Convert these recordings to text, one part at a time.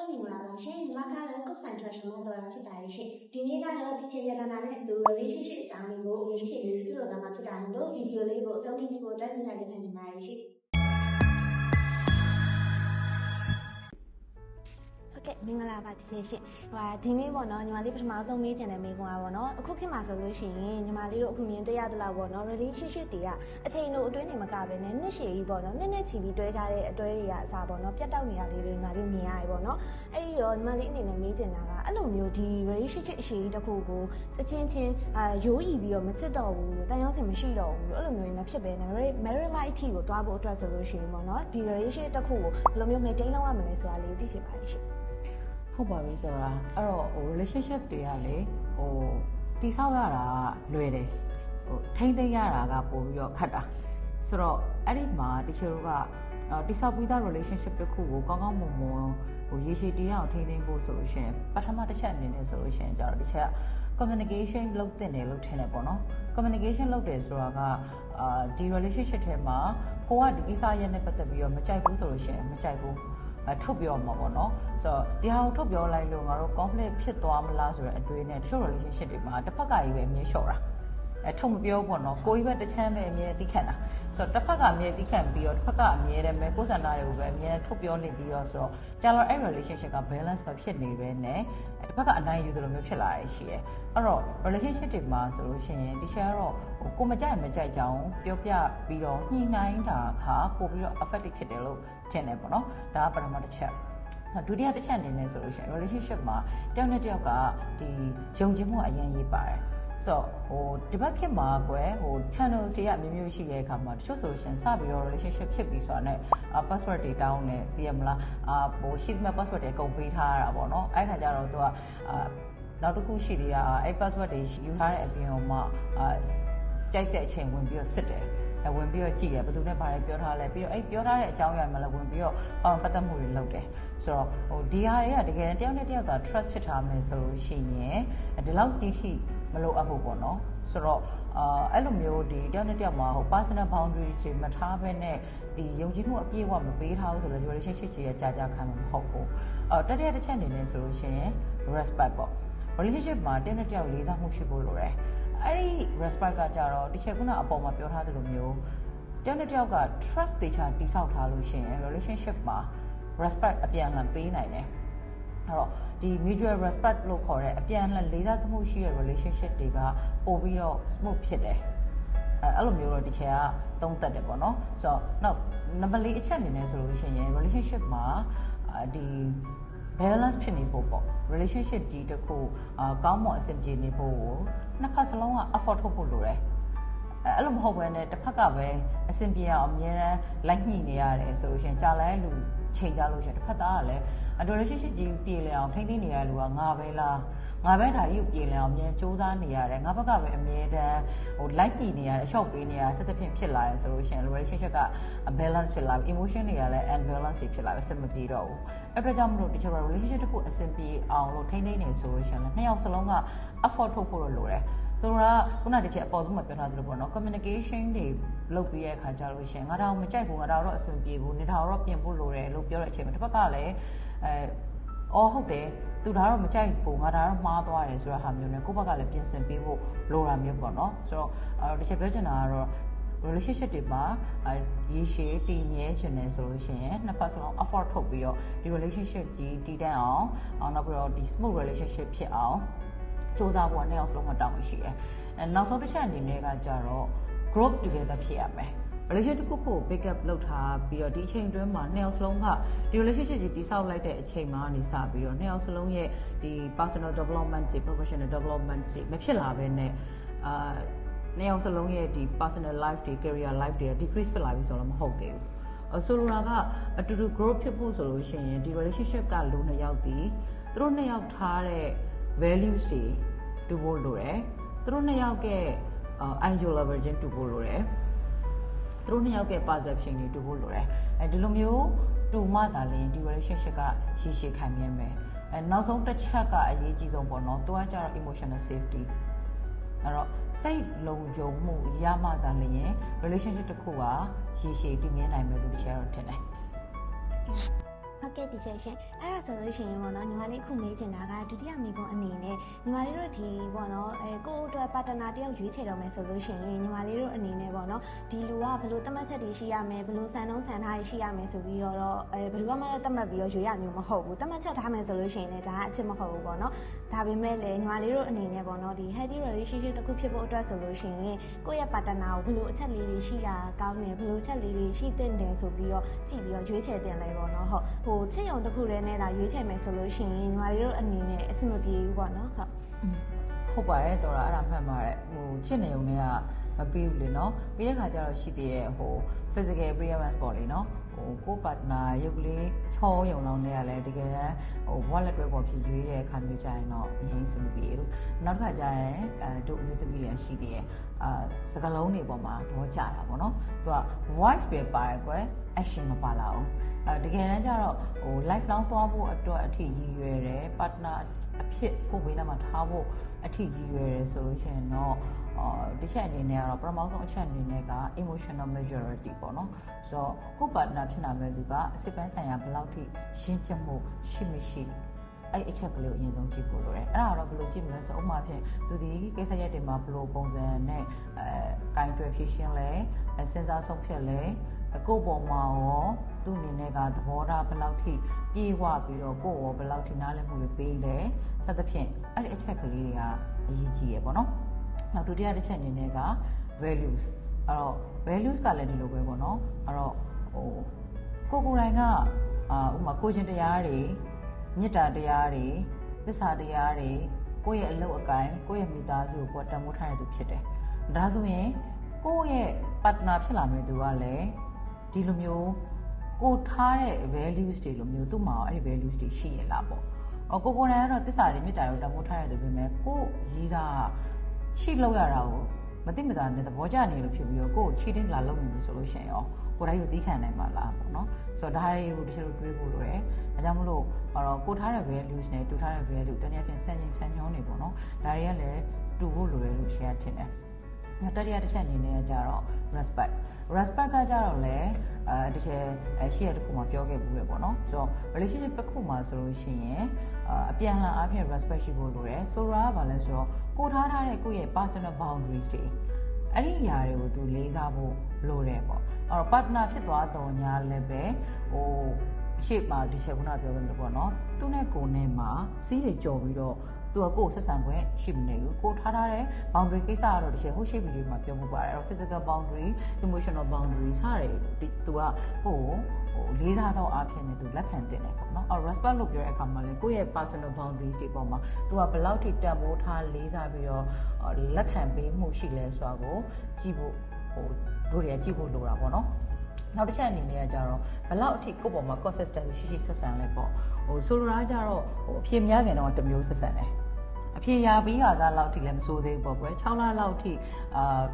မင်္ဂလာပါရှင်။မကတော့ Coach Fantasy မှာတော်တာဖြစ်ပါရဲ့ရှင်။ဒီနေ့ကတော့ဒီချိန်ရတနာနဲ့အတူ relationship အကြောင်းလေးကိုအမြင်ဖြစ်ပြီးပြုလုပ်သွားမှာဖြစ်တာမို့လို့ဗီဒီယိုလေးကိုအဆုံးထိကြည့်ဖို့တိုက်တွန်းလိုက်တဲ့ခံချင်ပါတယ်ရှင်။မင်္ဂလာပါဒီရှင်ရှင်ဒီနေ့ပေါ့နော်ညီမလေးပထမဆုံးမေးချင်တဲ့မေးခွန်းပါနော်အခုခေတ်မှာဆိုလို့ရှိရင်ညီမလေးတို့အခုမြင်တွေ့ရတဲ့လောက်ပေါ့နော် relationship တွေကအချိန်တို့အတွင်းနေမကပဲနဲ့နှစ်ရှည်ကြီးပေါ့နော်နှစ်ချီပြီးတွဲကြတဲ့အတွဲတွေကအစားပေါ့နော်ပြတ်တောက်နေတာလေးတွေညီမလေးမြင်ရတယ်ပေါ့နော်အဲ့ဒီတော့ညီမလေးအနေနဲ့မေးချင်တာကအဲ့လိုမျိုးဒီ relationship အရှည်ကြီးတစ်ခုကိုအချင်းချင်းရိုးအီပြီးတော့မချစ်တော့ဘူးလို့တန်ရုံးစင်မရှိတော့ဘူးလို့အဲ့လိုမျိုးမဖြစ်ပဲနဲ့ marriage life အထိကိုတွားဖို့အတွက်ဆိုလို့ရှိရင်ပေါ့နော်ဒီ relationship တစ်ခုကိုဘယ်လိုမျိုးmaintain လုပ်ရမလဲဆိုတာလေးသိချင်ပါတယ်ရှင်ဟုတ်ပါပြီတော်တာအဲ့တော့relationship တွေကလေတိဆောက်ရတာလွယ်တယ်ထိမ့်သိမ်းရတာကပိုပြီးတော့ခက်တာဆိုတော့အဲ့ဒီမှာတချို့ကတိဆောက်ပြီးသား relationship တစ်ခုကိုကောင်းကောင်းမွန်မွန်ရေရှည်တည်အောင်ထိမ့်သိမ်းဖို့ဆိုလို့ရှိရင်ပထမတစ်ချက်အနေနဲ့ဆိုလို့ရှိရင်ကျတော့တစ်ချက် communication လုပ်တင်တယ်လို့ထင်တယ်ပေါ့နော် communication လုပ်တယ်ဆိုတာကဒီ relationship ထဲမှာကိုကဒီကိစ္စရဲ့နဲ့ပတ်သက်ပြီးတော့မကြိုက်ဘူးဆိုလို့ရှိရင်မကြိုက်ဘူးထုတ်ပြောမှာပေါ့နော်ဆိုတော့ဒီဟာကိုထုတ်ပြောလိုက်လို့ငါတို့ conflict ဖြစ်သွားမလားဆိုတဲ့အတွေးနဲ့တချို့ relationship တွေမှာတစ်ဖက်ကကြီးပဲအမြင်လျှော့တာထုတ်မပြောပေါ့နော်ကိုကြီးပဲတစ်ချမ်းပဲအမြင်သိခံတာဆိုတော့တစ်ဖကအမြင်သိခံပြီးတော့တစ်ဖက်ကအမြင်တယ်မဲ့ကိုယ်စန္ဒတွေကိုပဲအမြင်ထုတ်ပြောနေပြီးတော့ဆိုတော့ကြာတော့အဲ့ relationship က balance မဖြစ်နေပဲနဲ့တစ်ဖက်ကအနိုင်ယူသလိုမျိုးဖြစ်လာရရှိရဲ့အဲ့တော့ relationship တွေမှာဆိုလို့ရှိရင်ဒီချက်ကတော့ကိုမကြိုက်ကြအောင်ပြောပြပြီးတော့ညှိနှိုင်းတာခါပို့ပြီးတော့ effective ဖြစ်တယ်လို့ထင်တယ်ပေါ့နော်ဒါကပထမတစ်ချက်ဒုတိယတစ်ချက်အနေနဲ့ဆိုလို့ရှိရင် relationship မှာတယောက်နဲ့တယောက်ကဒီယုံကြည်မှုအရင်ရေးပါတယ်ဆိုတော့ဒီဘက်ခေတ်မှာကွယ်channel တွေကအမျိုးမျိုးရှိတဲ့အခါမှာတချို့ဆိုရှင်စပြီးတော့ relationship ဖြစ်ပြီးဆိုတာနဲ့ password တွေတောင်းနေသိရမလားရှိသမျှ password တွေအကုန်ပေးထားရတာပေါ့နော်အဲ့ခါကျတော့သူကနောက်တစ်ခုရှိသေးတာအဲ့ password တွေယူထားတဲ့အပြင်မှာကြိုက်တဲ့အချိန်ဝင်ပြီးတော့စစ်တယ်ဝင်ပြီးတော့ကြည့်တယ်ဘယ်သူနဲ့ဘာတွေပြောထားလဲပြီးတော့အဲ့ပြောထားတဲ့အကြောင်းအရာမှလည်းဝင်ပြီးတော့ပတ်သက်မှုတွေလုပ်တယ်ဆိုတော့ဒီဟာတွေကတကယ်တယောက်နဲ့တယောက်သာ trust ဖြစ်ထားမယ်ဆိုလို့ရှိရင်ဒီလောက်ကြီးထိမလိုအပ်ဘူးပေါ့နော်ဆိုတော့အဲ့လိုမျိုးဒီတယောက်နဲ့တယောက်မှာpersonal boundaries တွေမထားဘဲနဲ့ဒီယုံကြည်မှုအပြည့်အဝမပေးထားဘူးဆိုတော့ relationship ကြီးရဲ့ကြာခံမှာမဟုတ်ဘူးတတိယတစ်ချက်အနေနဲ့ဆိုလို့ရှိရင် respect ပေါ့ relationship မှာတယောက်နဲ့တယောက်လေးစားမှုရှိဖို့လိုတယ်အဲ့ဒီ respect ကကြတော့ဒီချက်ကုနာအပေါ်မှာပြောထားသလိုမျိုးတယောက်နဲ့တယောက်က trust တေချာတိဆောက်ထားလို့ရှိရင် relationship မှာ respect အပြန်အလှန်ပေးနိုင်တယ်အဲ့တော့ဒီ mutual respect လို့ခေါ်တဲ့အပြန်အလှန်လေးစားမှုရှိတဲ့ relationship တွေကပို့ပြီးတော့ smooth ဖြစ်တယ်အဲ့လိုမျိုးတော့ဒီချက်ကသုံးသပ်တယ်ပေါ့နော်ဆိုတော့နောက် number 4အချက်အနေနဲ့ဆိုလို့ရှိရင် relationship မှာဒီ balance ဖြစ်နေဖို့ပေါ့ relationship ကြီးတစ်ခုကောင်းမွန်အဆင်ပြေနေဖို့ကိုနှစ်ဖက်စလုံးက effort ထုတ်ဖို့လိုတယ်အဲ့လိုမဟုတ်ဘဲနဲ့တစ်ဖက်ကပဲအဆင်ပြေအောင်အမြဲတမ်းလိုက်ညှိနေရတယ်ဆိုလို့ရှိရင်ကြာလဲလူချိန်ကြလို့ရှိရင်တစ်ဖက်သားကလည်း relationship ကြီးပြေလည်အောင်ထိမ့်သိနေရတဲ့လူကငါပဲလားငါပဲဒါကြီးကိုပြေလည်အောင်အမြဲစူးစမ်းနေရတယ်ငါဘက်ကပဲအမြဲတမ်းလိုက်ညှိနေရတယ်အလျှော့ပေးနေရဆက်သဖြင့်ဖြစ်လာတယ်ဆိုလို့ရှိရင် relationship က balance ဖြစ်လာပြီ emotion တွေကလည်း unbalance တွေဖြစ်လာပြီအဆင်မပြေတော့ဘူးအဲ့ဒါကြောင့်မလို့တချို့ relationship တစ်ခုအဆင်ပြေအောင်လို့ထိမ့်သိနေဆိုလို့ရှိရင်လည်းနှစ်ယောက်စလုံးက effort ထုတ်ဖို့လိုတယ်ဆိုတော့ခုနတစ်ချက်အပေါ်ဆုံးမှာပြောထားသလိုပေါ့နော် communication တွေလုပ်ပြီးတဲ့အခါကျလို့ရှိရင်ငါတော့မကြိုက်ဘူးငါတော့အဆင်ပြေဘူးနေတော့ပြင်ဖို့လိုတယ်လို့ပြောတဲ့အချိန်မှာတစ်ဖက်ကလည်းဟုတ်တယ်သူဒါတော့မကြိုက်ဘူးငါဒါတော့မှားသွားတယ်ဆိုတဲ့ဟာမျိုးနဲ့ကိုယ့်ဘက်ကလည်းပြင်ဆင်ပေးဖို့လိုတာမျိုးပေါ့နော်ဆိုတော့တစ်ချက်ပြောချင်တာကတော့ relationship တွေမှာရေရှည်တည်မြဲခြင်းနဲ့ဆိုလို့ရှိရင်နှစ်ဖက်စလုံး effort ထုတ်ပြီးတော့ဒီ relationship ကြီးတည်တံ့အောင်နောက်ပြီးတော့ဒီ smooth relationship ဖြစ်အောင်စူးစမ်းဖို့နှစ်ယောက်စလုံးကတောင်းရှိတယ်။နောက်ဆုံးတစ်ချက်အနေနဲ့ကကြတော့ group together ဖြစ်ရမယ်။ relationship တစ်ခုကို pick up လုပ်ထားပြီးတော့ဒီအချိန်အတွင်းမှာနှစ်ယောက်စလုံးကဒီ relationship ကြီးတည်ဆောက်လိုက်တဲ့အချိန်မှာနေစပြီးတော့နှစ်ယောက်စလုံးရဲ့ဒီ personal development တွေ professional development တွေမဖြစ်လာဘဲနဲ့နှစ်ယောက်စလုံးရဲ့ဒီ personal life တွေ career life တွေ decrease ဖြစ်လာပြီဆိုတော့မဟုတ်သေးဘူး။ဆိုလိုတာကအတူတူ group ဖြစ်ဖို့ဆိုလို့ရှိရင်ဒီ relationship ကလူနှစ်ယောက်တည်သူတို့နှစ်ယောက်ထားတဲ့ values တွေတူဖို့လိုတယ်သူတို့နှစ်ယောက်ကideal version တူဖို့လိုတယ်သူတို့နှစ်ယောက်က perception တွေတူဖို့လိုတယ်ဒီလိုမျိုးတူမှသာလျှင်ဒီ relationship ကရှည်ရှည်ခံမြဲမယ်နောက်ဆုံးတစ်ချက်ကအရေးကြီးဆုံးပေါ့နော်သူကကျတော့ emotional safety အဲ့တော့စိတ်လုံခြုံမှုရမှသာလျှင် relationship တစ်ခုကရှည်ရှည်တည်မြဲနိုင်မယ်လို့တချို့တော့ထင်တယ် ဟုတ်ကဲ့ဒီချက်ရှင်အဲ့ဒါဆိုလို့ရှိရင်ပေါ့နော်ညီမလေးအခုမေးချင်တာကဒုတိယမိကွန်းအနေနဲ့ညီမလေးတို့ဒီပေါ့နော်ကိုယ့်အတွက်ပါတနာတယောက်ရွေးချယ်တော့မယ်ဆိုလို့ရှိရင်ညီမလေးတို့အနေနဲ့ပေါ့နော်ဒီလူကဘယ်လိုသတ်မှတ်ချက်တွေရှိရမယ်ဘယ်လိုစံနှုန်းစံထားတွေရှိရမယ်ဆိုပြီးတော့ဘယ်သူမှတော့သတ်မှတ်ပြီးတော့ရွေးရမျိုးမဟုတ်ဘူးသတ်မှတ်ချက်ထားမယ်ဆိုလို့ရှိရင်လည်းဒါကအချက်မဟုတ်ဘူးပေါ့နော်ဒါပေမဲ့လည်းညီမလေးတို့အနေနဲ့ပေါ့နော်ဒီ healthy relationship တစ်ခုဖြစ်ဖို့အတွက်ဆိုလို့ရှိရင်ကိုယ့်ရဲ့ပါတနာကိုဘယ်လိုအချက်လေးတွေရှိတာကောင်းတယ်ဘယ်လိုအချက်လေးတွေရှိတဲ့တယ်ဆိုပြီးတော့ကြည့်ပြီးတော့ရွေးချယ်တင်လိုက်ပေါ့နော်ဟုတ်ဟိုချစ်ရုံတစ်ခုတည်းနဲ့ဒါရွေးချယ်မယ်ဆိုလို့ရှိရင်ညီမလေးတို့အနေနဲ့အဆင်မပြေဘူးပေါ့နော်ဟုတ်ပါတယ်တော်တာအဲ့ဒါမှန်ပါတယ်ဟိုချစ်နေုံနဲ့ကမပြီးဘူးလေနော်ပြီးတဲ့ခါကျတော့ရှိသေးရဲ့ဟို physical appearance ပေါ့လေနော်ဟိုကို partner ရုပ်ကလေးချောရုံလောက်နဲ့ကလည်းတကယ်တမ်းဟို wallet တွေပေါ်ဖြစ်ရွေးတဲ့အခါမျိုးကြရင်တော့အရင်စမပြေဘူးနောက်တစ်ခါကျရင်တို့မျိုးသမီးရရှိသေးရဲ့စကားလုံးတွေပေါ်မှာသဘောကျတာပေါ့နော်သူက voice ပဲပါတယ်ကွယ် action မပါလာဘူးတကယ်တမ်းကျတော့ဟို life long သွားဖို့အတွက်အထည်ရည်ရွယ်တယ် partner အဖြစ်ကိုဘေးနားမှာထားဖို့အထည်ရည်ရွယ်တယ်ဆိုလို့ရှိရင်တော့တစ်ချက်အနေနဲ့ကတော့ပထမဆုံးအချက်အနေနဲ့က emotional maturity ပေါ့နော်ဆိုတော့ကို partner ဖြစ်လာမဲ့သူကအစစ်ပန်းဆိုင်ရာဘယ်လောက်ထိရှင်းချက်မှုရှိမရှိအဲ့အချက်ကလေးကိုအရင်ဆုံးကြည့်ဖို့လိုတယ်အဲ့ဒါတော့ဘယ်လိုကြည့်မလဲဆိုဥပမာဖြင့်သူဒီကိစ္စရက်တွေမှာဘယ်လိုပုံစံနဲ့ကိုင်တွယ်ဖြည့်ရှင်းလဲစဉ်းစားဆုံးဖြတ်လဲကိုယ့်ပေါ်မှာရောသူ့အနေနဲ့ကသဘောထားဘယ်လောက်ထိပြေဝပြီးတော့ကိုယ့်ရောဘယ်လောက်ထိနားလည်မှုတွေပေးလဲစသဖြင့်အဲ့ဒီအချက်ကလေးတွေကအရေးကြီးရပေါ့နော်နောက်ဒုတိယတစ်ချက်အနေနဲ့က values အဲ့တော့ values ကလည်းဒီလိုပဲပေါ့နော်အဲ့တော့ဟိုကိုယ်တိုင်ကဥပမာကိုချင်းတရားတွေမေတ္တာတရားတွေသစ္စာတရားတွေကိုယ့်ရဲ့အလုပ်အကိုင်ကိုယ့်ရဲ့မိသားစုကိုတန်ဖိုးထားတဲ့သူဖြစ်တယ်ဒါဆိုရင်ကိုယ့်ရဲ့ partner ဖြစ်လာမယ့်သူကလည်းဒီလိုမျိုးကိုထားတဲ့ values တွေလိုမျိုးသူ့မှာအဲ့ဒီ values တွေရှိရလားပေါ့ကိုယ်တိုင်ကတော့သစ္စာတွေမေတ္တာတွေတန်ဖိုးထားတဲ့သူပဲမဲ့ကိုရည်စားရှိလောက်ရတာကိုမသိမသာနဲ့သဘောကျနေလို့ဖြစ်ပြီးတော့ကိုယ်ချီတင်းလာလုပ်နေပြီဆိုလို့ရှိရင်ရောကိုယ်တိုင်းကိုသိခံနိုင်မှာလားပေါ့နော်ဆိုတော့ဒါတွေကိုတချို့တွေးဖို့လိုတယ်ဒါကြောင့်မလို့ကိုထားတဲ့ values နဲ့တူထားတဲ့ value တနည်းအားဖြင့်စံချိန်စံညွှန်းတွေပေါ့နော်ဒါတွေကလည်းတူဖို့လိုတယ်လို့ရှင်းရထင်တယ်တတိယတစ်ချက်အနေနဲ့ကျတော့ respect ကကြတော့လေတစ်ချက်ရှေ့ရတစ်ခုမှပြောခဲ့ဘူးလေပေါ့နော်ဆိုတော့ relationship တစ်ခုမှဆိုလို့ရှိရင်အပြန်အလှန်အားဖြင့် respect ရှိဖို့လိုတယ်ဆိုတော့ကဘာလဲဆိုတော့ကိုထားတဲ့ကိုယ့်ရဲ့ personal boundaries တွေအဲ့ဒီအရာတွေကိုသူလေးစားဖို့လိုတယ်ပေါ့အဲ့တော့ partner ဖြစ်သွားတော့ညာလည်းပဲဟိုရှေ့မှာဒီချက်ခုနပြောခဲ့လို့ပေါ့နော်သူနဲ့ကိုယ်နဲ့မှာစီးတွေကြော်ပြီးတော့သူကကိုယ်ဆက်ဆံခွင့်ရှိမနေဘူးကိုထားတဲ့ boundary ကိစ္စကတော့ဒီချက်ဟိုရှေ့ဗီဒီယိုမှာပြောမှုပါတယ်အဲ့တော့ physical boundary emotional boundary စတယ်သူကဟိုလေးစားတော့အားဖြင့်လည်းသူလက်ခံတင်တယ်ပေါ့နော်အဲ့ respect လို့ပြောတဲ့အခါမှာလည်းကိုယ့်ရဲ့ personal boundaries တွေပေါ်မှာသူကဘယ်လောက်ထိတန်ဖိုးထားလေးစားပြီးတော့လက်ခံပေးမှုရှိလဲဆိုတာကိုကြည့်ဖို့ဟိုတို့တွေကကြည့်ဖို့လိုတာပေါ့နော်နောက်တစ်ချက်အနေနဲ့ကကြတော့ဘလောက်အထိကိုယ့်ပေါ်မှာ consistency ရှိရှိဆက်ဆံလဲပေါ့ဟိုဆိုလိုတာကြတော့ဟိုအဖြစ်များခင်တော့တစ်မျိုးဆက်ဆံတယ်အဖြစ်ရပြီးခါစားလောက်ထိလည်းမစိုးသေးဘူးပေါ့ကွယ်6လလောက်ထိ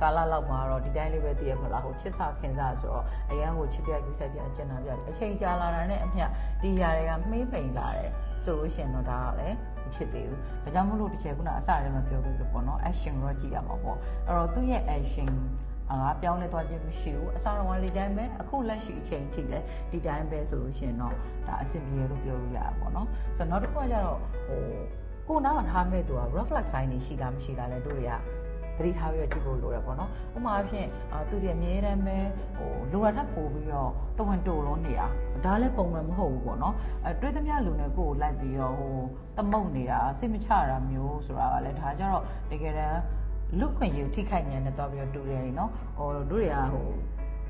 ကာလလောက်မှာတော့ဒီတိုင်းလေးပဲတည်ရမလားဟိုချစ်စာခင်စာဆိုတော့အရန်ကိုချစ်ပြယူဆက်ပြကျင်နာပြအချိန်ကြာလာတာနဲ့အမျှဒီຢာတွေကမှေးပိန်လာတယ်ဆိုလို့ရှိရင်တော့ဒါကလည်းမဖြစ်သေးဘူးဒါကြောင့်မို့လို့တစ်ချက်ခုနအစထဲမှာပြောခဲ့လို့ပေါ့နော် action တော့ကြည့်ရမှာပေါ့အဲ့တော့သူ့ရဲ့ actionပြောင်းလဲသွားခြင်းမရှိဘူးအစားတော်လေးတိုင်းပဲအခုလက်ရှိအချိန်ထိလည်းဒီတိုင်းပဲဆိုလို့ရှိရင်တော့ဒါအဆင်ပြေလို့ပြောလို့ရတာပေါ့နော်ဆိုတော့နောက်တစ်ခုကကျတော့ဟိုကိုနားမှာထားမဲ့သူက reflex sign တွေရှိလားမရှိလားလဲတို့တွေကသတိထားပြီးတော့ကြည့်ဖို့လိုတယ်ပေါ့နော်ဥပမာအဖြစ်သူဒီအမြဲတမ်းပဲဟိုလိုရထပ်ပို့ပြီးတော့တဝင်တိုလုံးနေတာဒါလည်းပုံမှန်မဟုတ်ဘူးပေါ့နော်တွေးသမျှလူနဲ့ကိုယ်ကိုလိုက်ပြီးတော့ဟိုတမုတ်နေတာစိတ်မချတာမျိုးဆိုတာကလည်းဒါကြတော့တကယ်တမ်းလူခွင့်ယူထိခိုက်နေတယ်တော့ပြီးတော့တူတယ်နော်ဟိုတို့တွေကဟို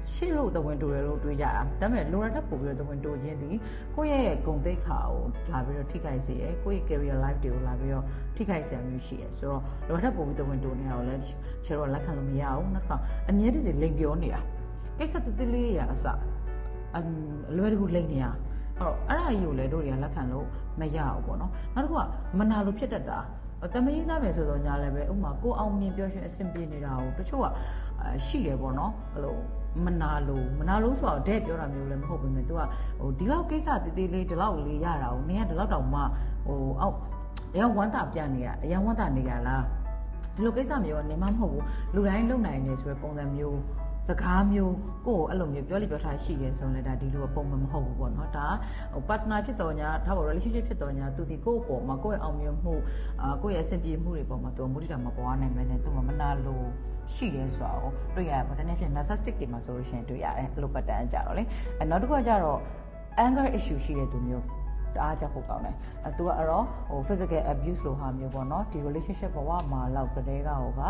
ရှစ်လို့တဝင်တူတယ်လို့တွေးကြတာဒါပေမဲ့လိုရတဲ့ပို့ပြီးတော့တဝင်တူခြင်းဒီကိုယ့်ရဲ့ဂုဏ်သိက္ခာကိုလာပြီးတော့ထိခိုက်စေတယ်ကိုယ့်ရဲ့ career life တွေကိုလာပြီးတော့ထိခိုက်စေမျိုးရှိတယ်ဆိုတော့လိုရတဲ့ပို့ပြီးတဝင်တူနေတာကိုလည်းချေတော့လက်ခံလို့မရဘူးနောက်တစ်ခါအမြဲတစေလိမ်ပြောနေတာကိစ္စတည်းလေးတွေကအစအလွယ်တကူလိမ်နေတာအဲ့ဒါကြီးကိုလည်းတို့တွေကလက်ခံလို့မရဘူးပေါ့နော်နောက်တစ်ခုကမနာလို့ဖြစ်တတ်တာတမရေးသားမယ်ဆိုတော့ညာလည်းပဲဥမာကိုအောင်မြင်ပြောရှင်အဆင်ပြေနေတာကိုတချို့ကရှိတယ်ပေါ့နော်အဲ့လိုမနာလို့ဆိုတော့တဲ့ပြောတာမျိုးလည်းမဟုတ်ဘူးမြင် तू ကဟိုဒီလောက်ကိစ္စတည်တည်လေးဒီလောက်လေးရတာကိုနင်ကဒီလောက်တောင်မှဟိုအောက်အရင်ဝမ်းသာပြနေတာအရင်ဝမ်းသာနေရလားဒီလိုကိစ္စမျိုးကနေမှမဟုတ်ဘူးလူတိုင်းလုံနိုင်နေဆိုတဲ့ပုံစံမျိုး စကားမျိုးကိုယ့်ကိုအဲ့လိုမျိုးပြောလိပြောထားရှိရဲဆိုရင်လည်းဒါဒီလိုပုံမှန်မဟုတ်ဘူးပေါ့နော်ဒါဟို partner ဖြစ်တော်ညာဒါပေါ့ relationship ဖြစ်တော်ညာသူဒီကိုယ့်ပေါ်မှာကိုယ့်ရဲ့အောင်မြင်မှုကိုယ့်ရဲ့အဆင်ပြေမှုတွေပေါ်မှာသူမူတည်တာမပေါ်နိုင်မယ်နဲ့သူမနာလို့ရှိရဲဆိုတာကိုတွေ့ရပါတနည်းဖြင့် narcissistic တွေမှာဆိုလို့ရှိရင်တွေ့ရတယ်အဲ့လိုပတ်တန်းကြတော့လေနောက်တစ်ခုကကြတော့ anger issue ရှိတဲ့သူမျိုးအားကြဖို့ကောင်းတယ်သူကတော့ဟို physical abuse လိုဟာမျိုးပေါ့နော်ဒီ relationship ဘဝမှာလောက်ကလေးကဟိုက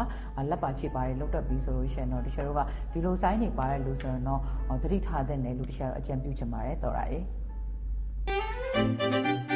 လက်ပါချစ်ပါတယ်လောက်တက်ပြီးဆိုလို့ရှိရင်တော့တချို့တို့ကဒီလို sign တွေပါတဲ့လူဆိုရင်တော့သတိထားတဲ့နယ်လူတချို့အကြံပြုချင်ပါတယ်တော်ရည်